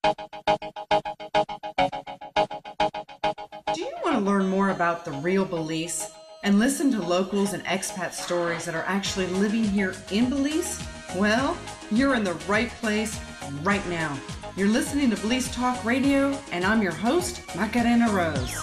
Do you want to learn more about the real Belize and listen to locals and expat stories that are actually living here in Belize? Well, you're in the right place right now. You're listening to Belize Talk Radio, and I'm your host, Macarena Rose.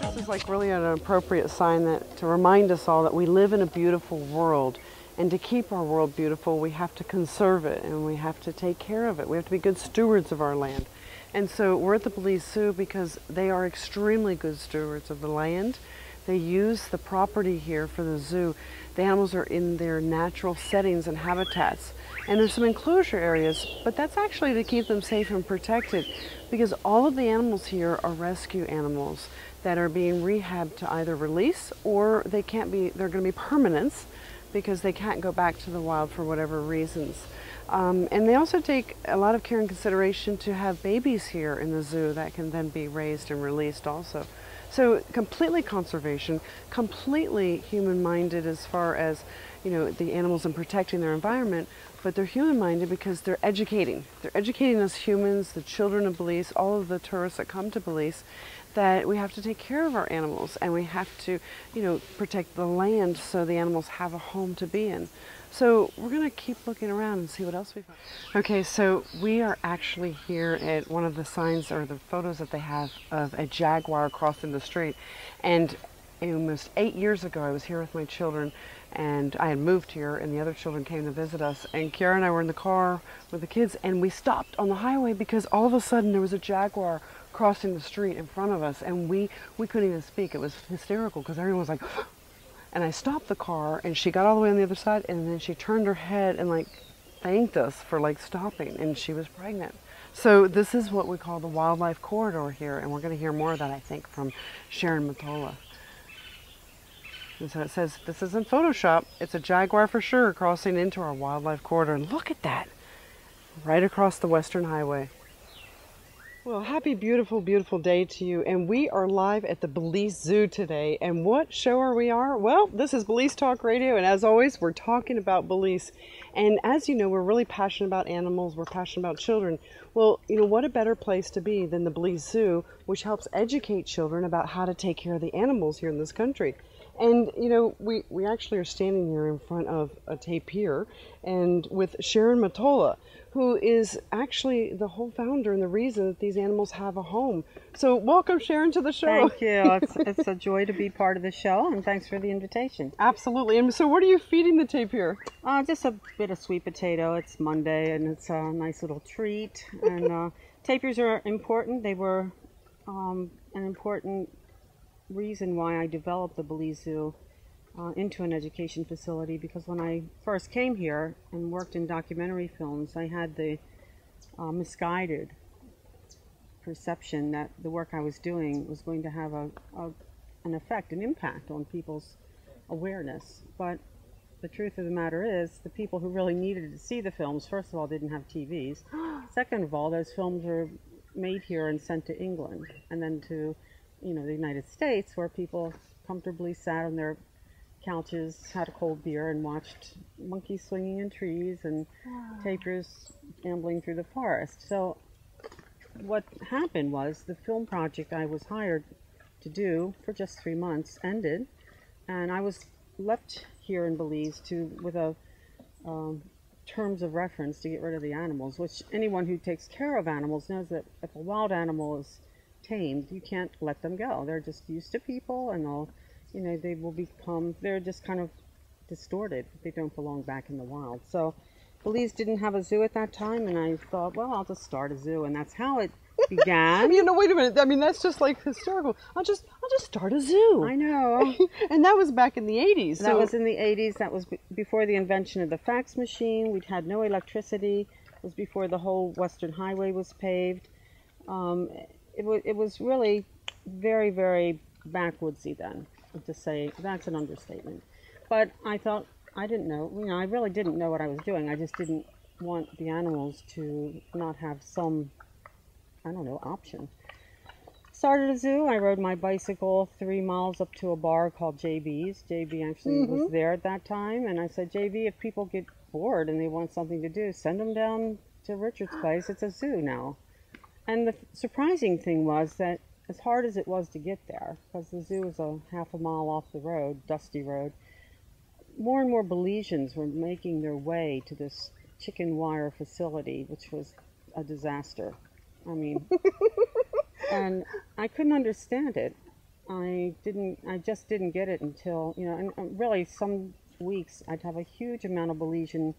This is like really an appropriate sign that to remind us all that we live in a beautiful world. And to keep our world beautiful, we have to conserve it and we have to take care of it. We have to be good stewards of our land. And so we're at the Belize Zoo because they are extremely good stewards of the land. They use the property here for the zoo. The animals are in their natural settings and habitats. And there's some enclosure areas, but that's actually to keep them safe and protected because all of the animals here are rescue animals that are being rehabbed to either release or they're going to be permanents, because they can't go back to the wild for whatever reasons. And they also take a lot of care and consideration to have babies here in the zoo that can then be raised and released also. So completely conservation, completely human-minded as far as, you know, the animals and protecting their environment, but they're human-minded because they're educating. They're educating us humans, the children of Belize, all of the tourists that come to Belize, that we have to take care of our animals and we have to, you know, protect the land so the animals have a home to be in. So we're going to keep looking around and see what else we find. Okay, so we are actually here at one of the signs or the photos that they have of a jaguar crossing the street. And almost 8 years ago, I was here with my children and I had moved here and the other children came to visit us. And Kiara and I were in the car with the kids and we stopped on the highway because all of a sudden there was a jaguar crossing the street in front of us and we couldn't even speak. It was hysterical because everyone was like, and I stopped the car and she got all the way on the other side and then she turned her head and like thanked us for like stopping, and she was pregnant. So this is what we call the wildlife corridor here, and we're going to hear more of that, I think, from Sharon Matola. And so it says, this isn't Photoshop, it's a jaguar for sure crossing into our wildlife corridor. And look at that, right across the Western Highway. Well, happy, beautiful, beautiful day to you. And we are live at the Belize Zoo today. And what show are we on? Well, this is Belize Talk Radio. And as always, we're talking about Belize. And as you know, we're really passionate about animals. We're passionate about children. Well, you know, what a better place to be than the Belize Zoo, which helps educate children about how to take care of the animals here in this country. And, you know, we actually are standing here in front of a tapir and with Sharon Matola, who is actually the whole founder and the reason that these animals have a home. So welcome, Sharon, to the show. Thank you. It's a joy to be part of the show, and thanks for the invitation. Absolutely. And so what are you feeding the tapir? Just a bit of sweet potato. It's Monday, and it's a nice little treat. And tapirs are important. They were an important reason why I developed the Belize Zoo into an education facility, because when I first came here and worked in documentary films, I had the misguided perception that the work I was doing was going to have an effect, an impact on people's awareness. But the truth of the matter is, the people who really needed to see the films, first of all, didn't have TVs. Second of all, those films were made here and sent to England, and then to, you know, the United States, where people comfortably sat on their couches, had a cold beer, and watched monkeys swinging in trees and tapirs ambling through the forest. So what happened was, the film project I was hired to do for just 3 months ended, and I was left here in Belize with a terms of reference to get rid of the animals, which anyone who takes care of animals knows that if a wild animal is tamed, you can't let them go. They're just used to people, and they're just kind of distorted. They don't belong back in the wild. So Belize didn't have a zoo at that time, and I thought, well, I'll just start a zoo, and that's how it began. You know, wait a minute. I mean, that's just like hysterical. I'll just start a zoo. I know. And that was back in the 80s. That was in the 80s. That was before the invention of the fax machine. We'd had no electricity. It was before the whole Western Highway was paved. It was really very, very backwoodsy then. To say that's an understatement. But I thought, I didn't know, you know, I really didn't know what I was doing. I just didn't want the animals to not have some, I don't know, option. started a zoo. I rode my bicycle 3 miles up to a bar called JB's. JB actually was there at that time, and I said, JB, if people get bored and they want something to do, send them down to Richard's place. It's a zoo now. And the surprising thing was that as hard as it was to get there, because the zoo is a half a mile off the road, dusty road, more and more Belizeans were making their way to this chicken wire facility, which was a disaster. I mean, and I couldn't understand it. I just didn't get it until, and really some weeks I'd have a huge amount of Belizean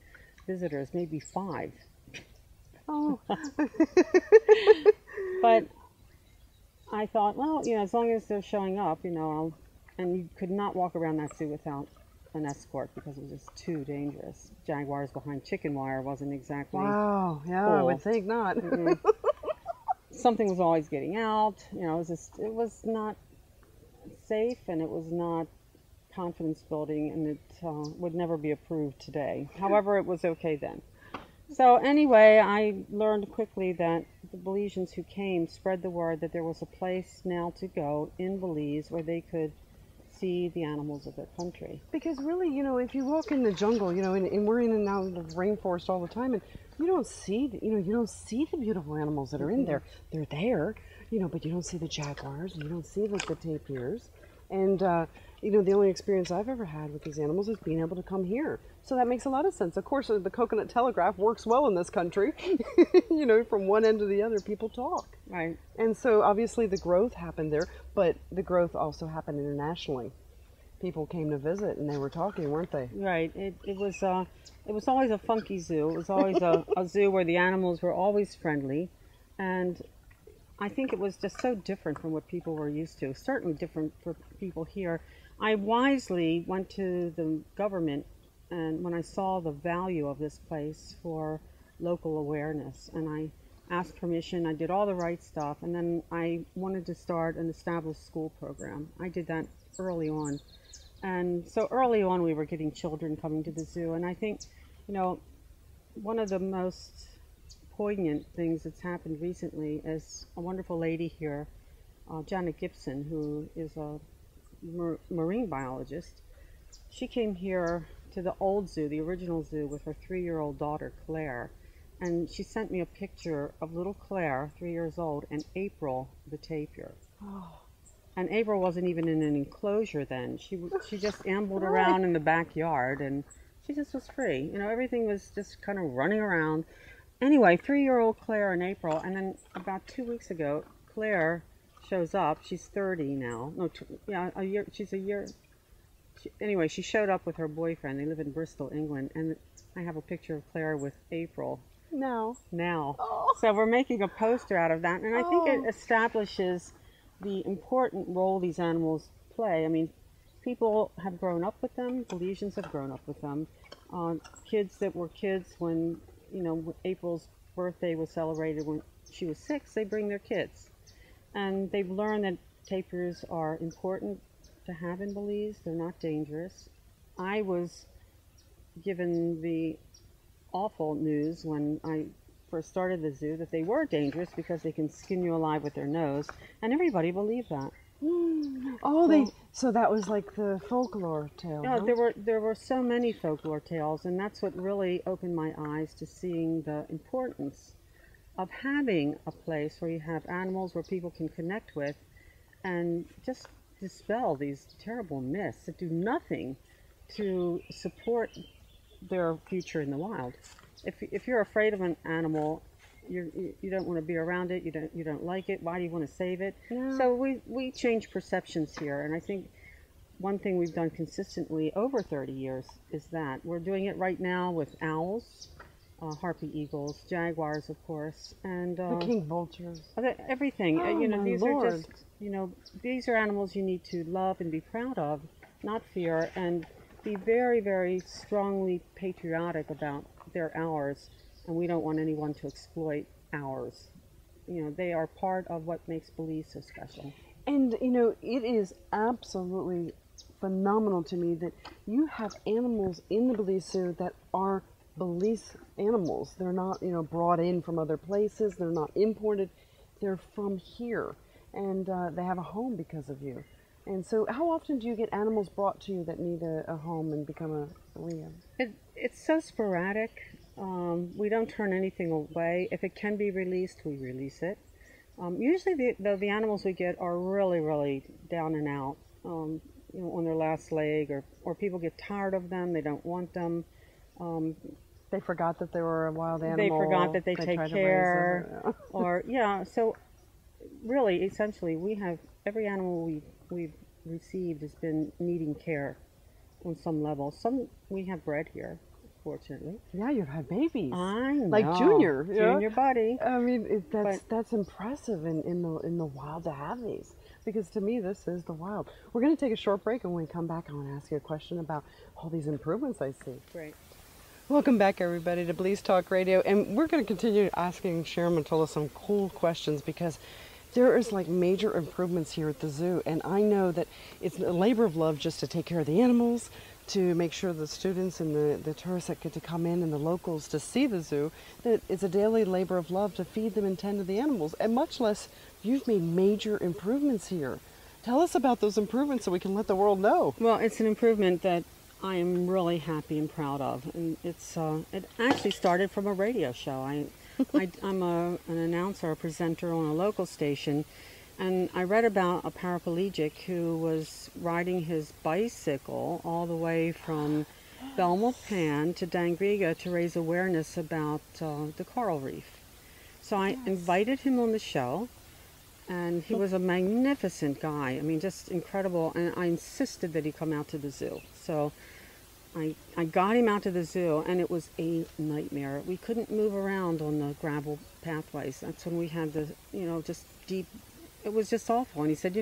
visitors, maybe 5. Oh. But I thought, well, as long as they're showing up, and you could not walk around that zoo without an escort because it was just too dangerous. Jaguars behind chicken wire wasn't exactly Wow, yeah, cool. I would think not. Something was always getting out. It was not safe, and it was not confidence building, and it would never be approved today. However, it was okay then. So anyway, I learned quickly that the Belizeans who came spread the word that there was a place now to go in Belize where they could see the animals of their country. Because really, if you walk in the jungle, and we're in and out of the rainforest all the time, and you don't see, you don't see the beautiful animals that are in there. They're there, but you don't see the jaguars, and you don't see the tapirs. And, the only experience I've ever had with these animals is being able to come here. So that makes a lot of sense. Of course, the coconut telegraph works well in this country. From one end to the other, people talk. Right. And so obviously the growth happened there, but the growth also happened internationally. People came to visit and they were talking, weren't they? Right. It was always a funky zoo. It was always a zoo where the animals were always friendly, and I think it was just so different from what people were used to. Certainly different for people here. I wisely went to the government, and when I saw the value of this place for local awareness, and I asked permission, I did all the right stuff, and then I wanted to start an established school program. I did that early on. And so early on we were getting children coming to the zoo, and I think, one of the most poignant things that's happened recently is a wonderful lady here, Janet Gibson, who is a marine biologist. She came here to the old zoo, the original zoo, with her 3-year-old daughter, Claire. And she sent me a picture of little Claire, 3 years old, and April, the tapir. Oh. And April wasn't even in an enclosure then. She just ambled around in the backyard, and she just was free. Everything was just kind of running around. Anyway, 3-year-old Claire and April, and then about 2 weeks ago, Claire shows up. She's 30 now. No, a year. She's a year. Anyway, she showed up with her boyfriend. They live in Bristol, England, and I have a picture of Claire with April. Now. Oh. So we're making a poster out of that, and I think it establishes the important role these animals play. I mean, people have grown up with them. Belizeans have grown up with them. Kids that were kids when, April's birthday was celebrated when she was 6, they bring their kids. And they've learned that tapirs are important to have in Belize. They're not dangerous. I was given the awful news when I first started the zoo that they were dangerous because they can skin you alive with their nose, and everybody believed that. So that was like the folklore tale. Yeah, huh? there were so many folklore tales, and that's what really opened my eyes to seeing the importance of having a place where you have animals where people can connect with, and just dispel these terrible myths that do nothing to support their future in the wild. If you're afraid of an animal, you don't want to be around it. You don't like it. Why do you want to save it? No. So we change perceptions here, and I think one thing we've done consistently over 30 years is that we're doing it right now with owls, harpy eagles, jaguars, of course, and the king vultures. Everything. These Lord. are just these are animals you need to love and be proud of, not fear, and be very, very strongly patriotic about their hours, and we don't want anyone to exploit ours. They are part of what makes Belize so special. And, it is absolutely phenomenal to me that you have animals in the Belize Zoo that are Belize animals. They're not, brought in from other places. They're not imported. They're from here. and they have a home because of you. And so how often do you get animals brought to you that need a home and become a rehab? It's so sporadic. We don't turn anything away. If it can be released, we release it. Usually the animals we get are really, really down and out, on their last leg, or people get tired of them, they don't want them. They forgot that they were a wild animal. They forgot that they take care. Or, so really, essentially, we have every animal we've received has been needing care on some level. Some we have bred here, fortunately. Yeah, you've had babies. I know. Like Junior. Junior buddy. I mean, that's impressive in the wild to have these. Because to me, this is the wild. We're going to take a short break, and when we come back, I want to ask you a question about all these improvements I see. Great. Welcome back, everybody, to Belize Talk Radio. And we're going to continue asking Sharon Matola some cool questions because there is like major improvements here at the zoo. And I know that it's a labor of love just to take care of the animals, to make sure the students and the tourists that get to come in and the locals to see the zoo, that it's a daily labor of love to feed them and tend to the animals. And much less, you've made major improvements here. Tell us about those improvements so we can let the world know. Well, it's an improvement that I am really happy and proud of. And it actually started from a radio show. I'm an announcer, a presenter on a local station. And I read about a paraplegic who was riding his bicycle all the way from Belmopan to Dangriga to raise awareness about the coral reef. So I invited him on the show, and he was a magnificent guy. I mean, just incredible. And I insisted that he come out to the zoo. So I got him out to the zoo, and it was a nightmare. We couldn't move around on the gravel pathways. That's when we had the, just deep. It was just awful. And he said,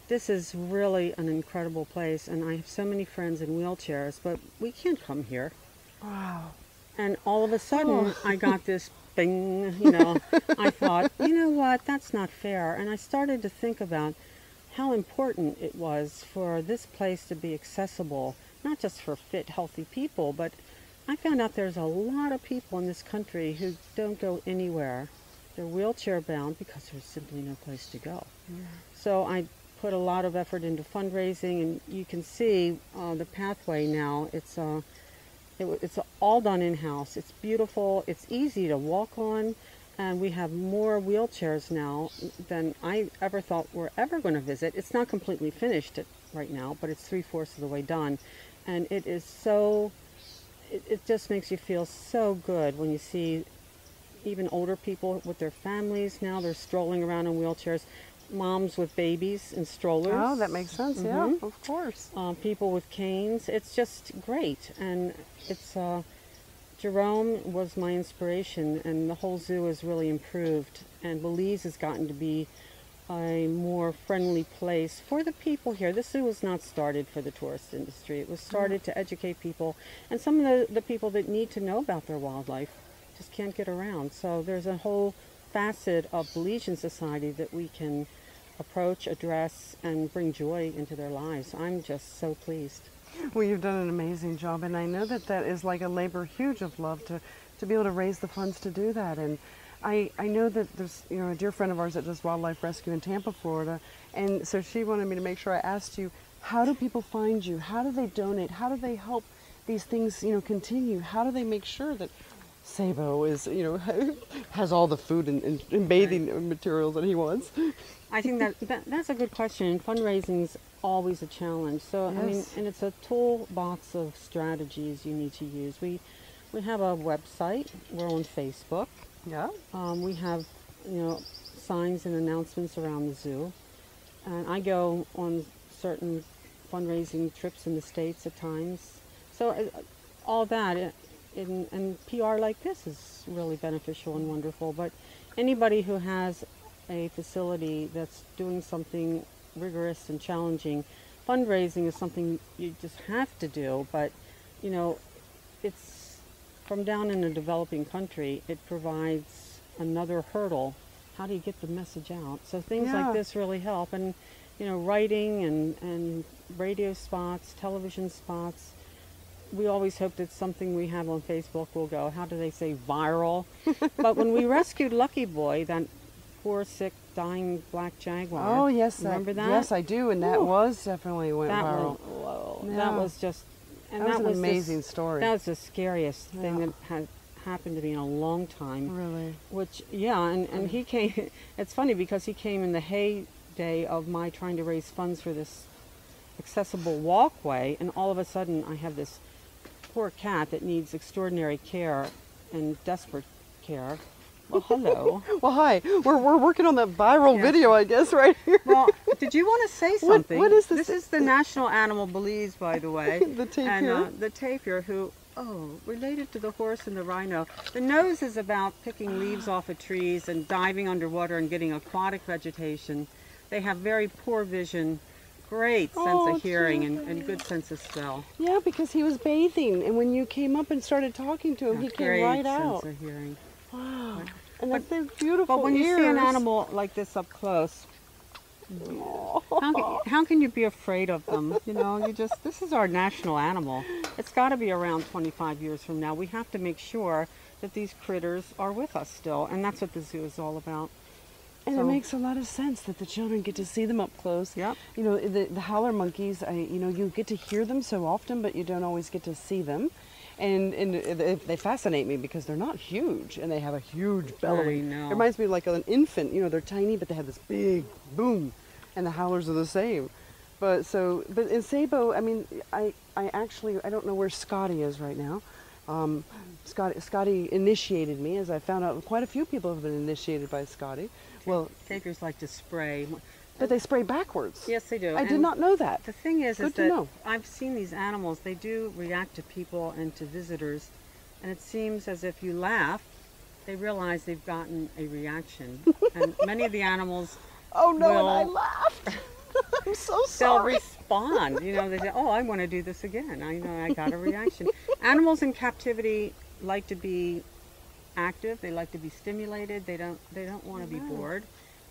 this is really an incredible place, and I have so many friends in wheelchairs, but we can't come here. Wow. And all of a sudden, I got this bing, I thought, what, that's not fair. And I started to think about how important it was for this place to be accessible, not just for fit, healthy people, but I found out there's a lot of people in this country who don't go anywhere. They're wheelchair bound because there's simply no place to go. Yeah. So I put a lot of effort into fundraising, and you can see the pathway now. It's all done in-house. It's beautiful. It's easy to walk on, and we have more wheelchairs now than I ever thought we're ever going to visit. It's not completely finished right now, but it's 3/4 of the way done, and it is so. It just makes you feel so good when you see even older people with their families now. They're strolling around in wheelchairs. Moms with babies in strollers. Oh, that makes sense. Mm-hmm. Yeah, of course. People with canes. It's just great. And it's Jerome was my inspiration, and the whole zoo has really improved. And Belize has gotten to be a more friendly place for the people here. This zoo was not started for the tourist industry. It was started to educate people, and some of the people that need to know about their wildlife just can't get around. So there's a whole facet of Belizean society that we can approach, address, and bring joy into their lives. I'm just so pleased. Well, you've done an amazing job, and I know that is like a labor huge of love to be able to raise the funds to do that. And I know that there's a dear friend of ours that does wildlife rescue in Tampa, Florida, and so she wanted me to make sure I asked you, how do people find you? How do they donate? How do they help these things continue? How do they make sure that Sabo is, has all the food and bathing materials that he wants? I think that's a good question. Fundraising is always a challenge. So, yes. I mean, and it's a toolbox of strategies you need to use. We have a website. We're on Facebook. Yeah. We have, signs and announcements around the zoo. And I go on certain fundraising trips in the States at times. So all that... And PR like this is really beneficial and wonderful. But anybody who has a facility that's doing something rigorous and challenging, fundraising is something you just have to do. But, it's from down in a developing country, it provides another hurdle. How do you get the message out? So things like this really help. And, writing and radio spots, television spots. We always hope that something we have on Facebook will go, how do they say, viral? But when we rescued Lucky Boy, that poor sick dying black jaguar. Oh yes, remember that? Yes, I do, and that was definitely went that viral. That was just, and that was an amazing story. That was the scariest thing that had happened to me in a long time. Really? Which, and he came. It's funny because he came in the heyday of my trying to raise funds for this accessible walkway, and all of a sudden I have this poor cat that needs extraordinary care and desperate care. Well, hello. Well, hi. We're working on that viral video, I guess, right here. Well, did you want to say something? What is this? This is the national animal Belize, by the way. The tapir. And the tapir, who, related to the horse and the rhino. The nose is about picking leaves off of trees and diving underwater and getting aquatic vegetation. They have very poor vision, great sense of hearing, and good sense of smell. Yeah, because he was bathing, and when you came up and started talking to him, he came right out. Great sense of hearing. Wow. And that's beautiful. But when you see an animal like this up close, how can you be afraid of them? You know, this is our national animal. It's got to be around 25 years from now. We have to make sure that these critters are with us still, and that's what the zoo is all about. And it makes a lot of sense that the children get to see them up close. Yep. You know, the howler monkeys, you get to hear them so often, but you don't always get to see them. And they fascinate me because they're not huge, and they have a huge belly. I know. It reminds me of like an infant. You know, they're tiny, but they have this big boom, and the howlers are the same. But in Sabo, I mean, I don't know where Scotty is right now. Scotty initiated me, as I found out. Quite a few people have been initiated by Scotty. Well, tapirs like to spray. But they spray backwards. Yes, they do. I did not know that. The thing is Good that to know. I've seen these animals, they do react to people and to visitors, and it seems as if you laugh, they realize they've gotten a reaction. And many of the animals and I laughed. I'm so sorry. They'll respond. You know, they say, I want to do this again. I got a reaction. Animals in captivity like to be active. They like to be stimulated. They don't want to be bored.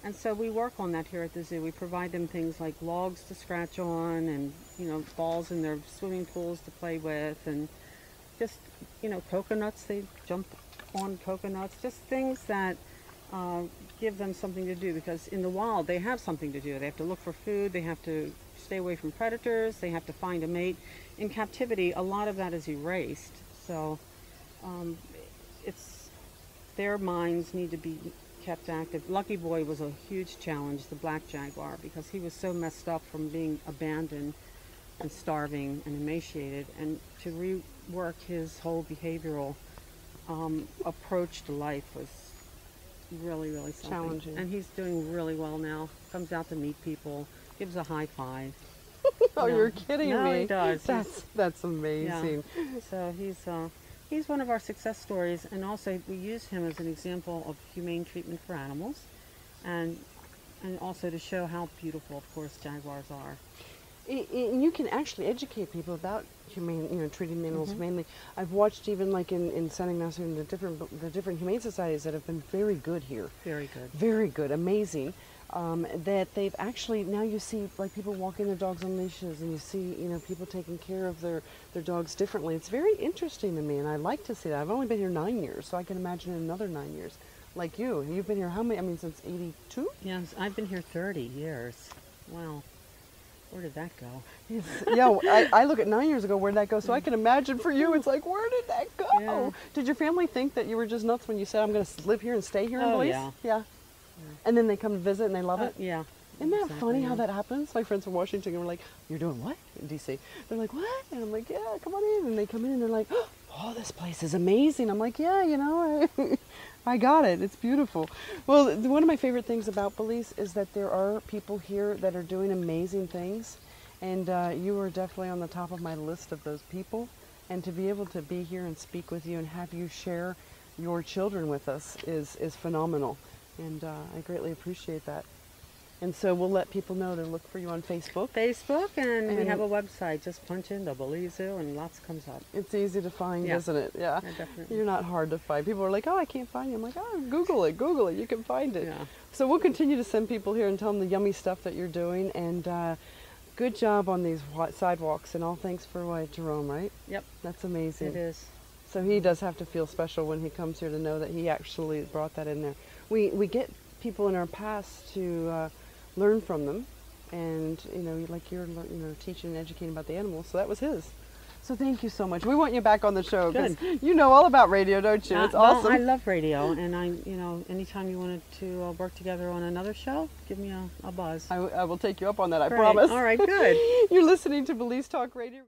And so we work on that here at the zoo. We provide them things like logs to scratch on, and balls in their swimming pools to play with, and just coconuts. They jump on coconuts. Just things that give them something to do, because in the wild they have something to do. They have to look for food. They have to stay away from predators. They have to find a mate. In captivity, a lot of that is erased. So their minds need to be kept active. Lucky Boy was a huge challenge, the black jaguar, because he was so messed up from being abandoned and starving and emaciated, and to rework his whole behavioral approach to life was really, really something. Challenging. And he's doing really well now. Comes out to meet people, gives a high five. You're kidding me. No, he does. That's amazing. Yeah. So he's one of our success stories, and also we use him as an example of humane treatment for animals, and also to show how beautiful, of course, jaguars are. And you can actually educate people about humane, treating animals humanely. I've watched even like in San Ignacio and the different humane societies that have been very good here. Very good. Very good, amazing. That they've actually, now you see like people walking their dogs on leashes, and you see people taking care of their dogs differently. It's very interesting to me, and I like to see that. I've only been here 9 years, so I can imagine in another 9 years. Like you've been here how many? I mean, since '82? Yes, I've been here 30 years. Wow. Where did that go? I look at 9 years ago, where'd that go? So I can imagine for you, it's like, where did that go? Yeah. Did your family think that you were just nuts when you said, I'm going to live here and stay here in Belize? Yeah. And then they come to visit and they love it? Yeah. Isn't that funny how that happens? My friends from Washington were like, you're doing what in D.C.? They're like, what? And I'm like, yeah, come on in. And they come in and they're like, oh, this place is amazing. I'm like, yeah, I got it. It's beautiful. Well, one of my favorite things about Belize is that there are people here that are doing amazing things. And you are definitely on the top of my list of those people. And to be able to be here and speak with you and have you share your children with us is phenomenal. And I greatly appreciate that. And so we'll let people know to look for you on Facebook. And we have a website. Just punch in the Belize Zoo and lots comes up. It's easy to find, isn't it? Yeah. Definitely. You're not hard to find. People are like, I can't find you. I'm like, Google it, you can find it. Yeah. So we'll continue to send people here and tell them the yummy stuff that you're doing. And good job on these sidewalks, and all thanks for Jerome, right? Yep. That's amazing. It is. So he does have to feel special when he comes here to know that he actually brought that in there. We get people in our past to learn from them, and like you're teaching and educating about the animals. So that was his. So thank you so much. We want you back on the show because you know all about radio, don't you? It's awesome. Well, I love radio, and anytime you wanted to work together on another show, give me a buzz. I will take you up on that. I Great. promise. All right, good. You're listening to Belize Talk Radio.